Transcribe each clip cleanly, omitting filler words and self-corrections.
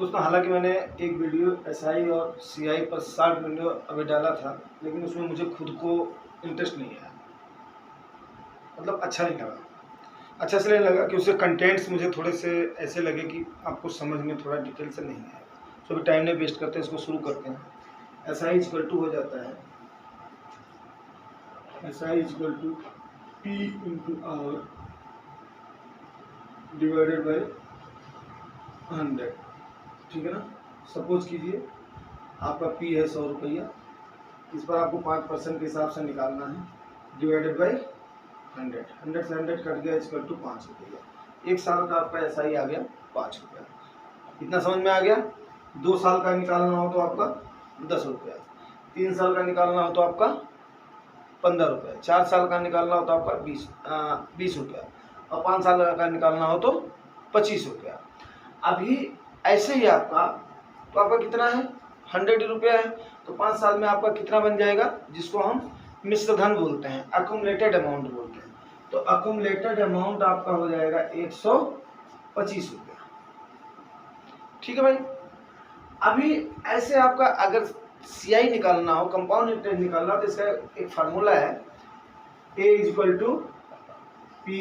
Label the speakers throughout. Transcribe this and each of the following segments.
Speaker 1: दोस्तों हालांकि मैंने एक वीडियो एसआई और सीआई पर शॉर्ट वीडियो अभी डाला था, लेकिन उसमें मुझे खुद को इंटरेस्ट नहीं आया, मतलब अच्छा नहीं लगा। अच्छा इसलिए लगा कि उसके कंटेंट्स मुझे थोड़े से ऐसे लगे कि आपको समझ में थोड़ा डिटेल से नहीं आएगा। तो अभी टाइम नहीं वेस्ट करते, इसको शुरू करते हैं। एसआई इक्वल टू हो जाता है SI equal to P into hour divided by 100, ठीक है ना। सपोज कीजिए आपका पी है 100 रुपया, इस पर आपको 5% के हिसाब से निकालना है, डिवाइडेड बाई 100, 100 से 100 कट गया, इक्वल टू 5 रुपया। 1 साल का आपका एसआई आ गया 5 रुपया। इतना समझ में आ गया। 2 साल का निकालना हो तो आपका 10 रुपया, 3 साल का निकालना हो तो आपका 15 रुपया, 4 साल का निकालना हो तो आपका 20 रुपया, और 5 साल का निकालना हो तो 25 रुपया। अभी ऐसे ही आपका तो आपका कितना है 100 रुपया है, तो 5 साल में आपका कितना बन जाएगा, जिसको हम मिश्र धन बोलते हैं, अक्यूमुलेटेड अमाउंट बोलते हैं। तो अक्यूमुलेटेड अमाउंट आपका हो जाएगा 125 रुपया, ठीक है भाई। अभी ऐसे आपका अगर सीआई निकालना हो, कंपाउंड इंटरेस्ट निकालना हो, तो इसका एक फार्मूला है, A equal to P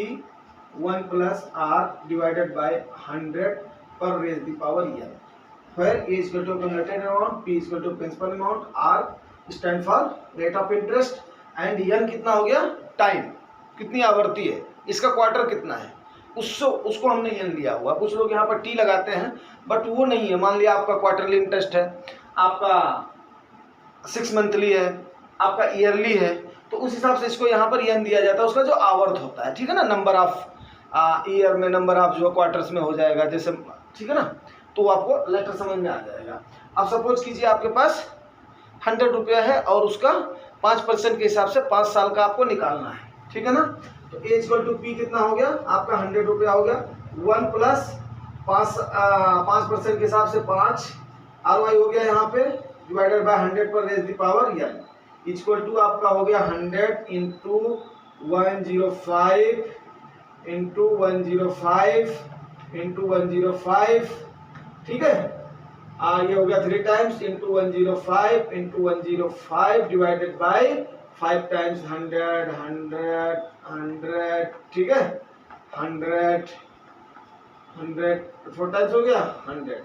Speaker 1: 1 plus R divided by 100 पर raise the power year, where A is equal to accumulated amount, P is equal to principal amount, R stand for rate of interest and N कितना हो गया time, कितनी आवर्ती है, इसका quarter कितना है, उसको हमने N लिया हुआ। कुछ लोग यहाँ पर T लगाते हैं, बट वो नहीं है। मान लिया आपका क्वार्टरली इंटरेस्ट है, आपका 6 मंथली है, आपका ईयरली है, तो उस हिसाब से इसको यहाँ पर N दिया जाता है, उसका जो आवर्त होता है, ठीक है ना। नंबर ऑफ ईयर में नंबर ऑफ जो क्वार्टर्स में हो जाएगा जैसे, ठीक है ना, तो आपको लेटर समझ में आ जाएगा। अब सपोज कीजिए आपके पास 100 रुपया है और उसका 5% के हिसाब से 5 साल का आपको निकालना है, ठीक है ना। तो ए इक्वल टू पी कितना हो गया आपका 100 रुपया हो गया, 1 प्लस 5% के हिसाब से 5 आर वाई हो गया यहाँ पे, डिवाइडेड बाय 100 पर raise the power n, equal to आपका हो गया 100 इंटू 105 इंटू 105 इंटू 105, ठीक है। ये हो गया 3 times into 105 into 105 divided by 5 times 100 100 100, ठीक है। 100 100 4 टाइम्स हो गया 100,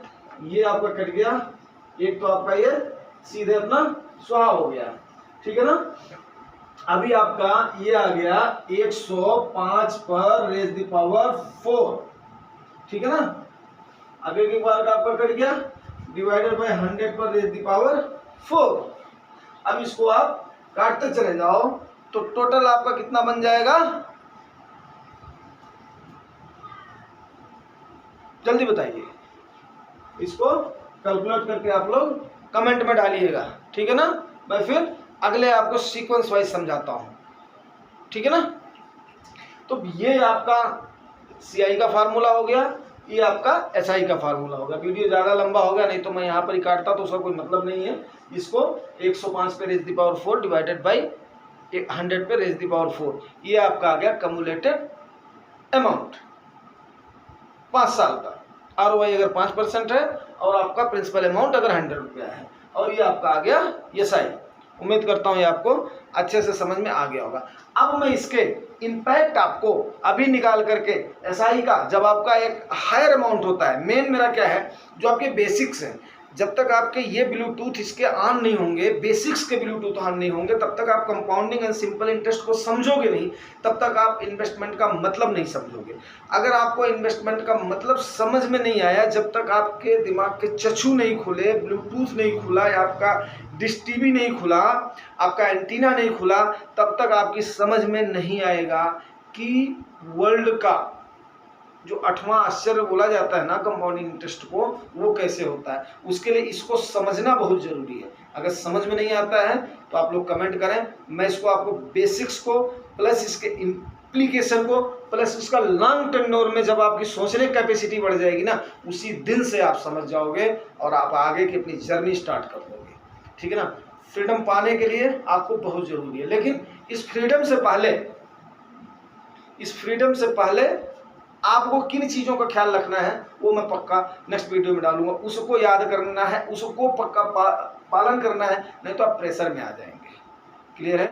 Speaker 1: ये आपका कट गया, एक तो आपका ये सीधे अपना स्वाहा हो गया, ठीक है ना। अभी आपका ये आ गया 105 पर रेज द पावर 4, ठीक है ना। अब एक बार का आपका कट गया, डिवाइडेड बाय 100 पर रेज द पावर 4। अब इसको आप काटते चले जाओ तो टोटल आपका कितना बन जाएगा, जल्दी बताइए। इसको कैलकुलेट करके आप लोग कमेंट में डालिएगा, ठीक है ना। मैं फिर अगले आपको सीक्वेंस वाइज समझाता हूं, ठीक है ना। तो ये आपका सीआई का फार्मूला हो गया, ये आपका एसआई का फार्मूला होगा। वीडियो ज़्यादा लंबा हो गया, नहीं तो मैं यहाँ पर ही काटता तो उसका कोई मतलब नहीं है। इसको 105 पे raise the power 4 divided by 100 पे रेज द पावर 4, ये आपका आ गया कम्युलेटेड अमाउंट 5 साल का। आरओआई अगर 5% है और आपका प्रिंसिपल अमाउंट अगर 100 रुपया है, और ये आपका आ गया एसआई। उम्मीद करता हूँ ये आपको अच्छे से समझ में आ गया होगा। अब मैं इसके इम्पैक्ट आपको अभी निकाल करके एसआई का, जब आपका एक हायर अमाउंट होता है, मेन मेरा क्या है, जो आपके बेसिक्स हैं, जब तक आपके ये ब्लूटूथ इसके ऑन नहीं होंगे, बेसिक्स के ब्लूटूथ ऑन नहीं होंगे, तब तक आप कंपाउंडिंग एंड सिंपल इंटरेस्ट को समझोगे नहीं, तब तक आप इन्वेस्टमेंट का मतलब नहीं समझोगे। अगर आपको इन्वेस्टमेंट का मतलब समझ में नहीं आया, जब तक आपके दिमाग के चक्षु नहीं खुले, ब्लूटूथ नहीं खुला, या आपका डिश टीवी नहीं खुला, आपका एंटीना नहीं खुला, तब तक आपकी समझ में नहीं आएगा कि वर्ल्ड का जो 8वां आश्चर्य बोला जाता है ना कंपाउंडिंग इंटरेस्ट को, वो कैसे होता है। उसके लिए इसको समझना बहुत जरूरी है। अगर समझ में नहीं आता है तो आप लोग कमेंट करें, मैं इसको आपको बेसिक्स को प्लस इसके इम्प्लीकेशन को प्लस उसका लॉन्ग टेन्योर में जब आपकी सोचने की कैपेसिटी बढ़ जाएगी ना, उसी दिन से आप समझ जाओगे और आप आगे की अपनी जर्नी स्टार्ट कर दोगे, ठीक है ना। फ्रीडम पाने के लिए आपको बहुत जरूरी है, लेकिन इस फ्रीडम से पहले आपको किन चीज़ों का ख्याल रखना है वो मैं पक्का नेक्स्ट वीडियो में डालूंगा, उसको याद करना है, उसको पक्का पालन करना है, नहीं तो आप प्रेशर में आ जाएंगे। क्लियर है?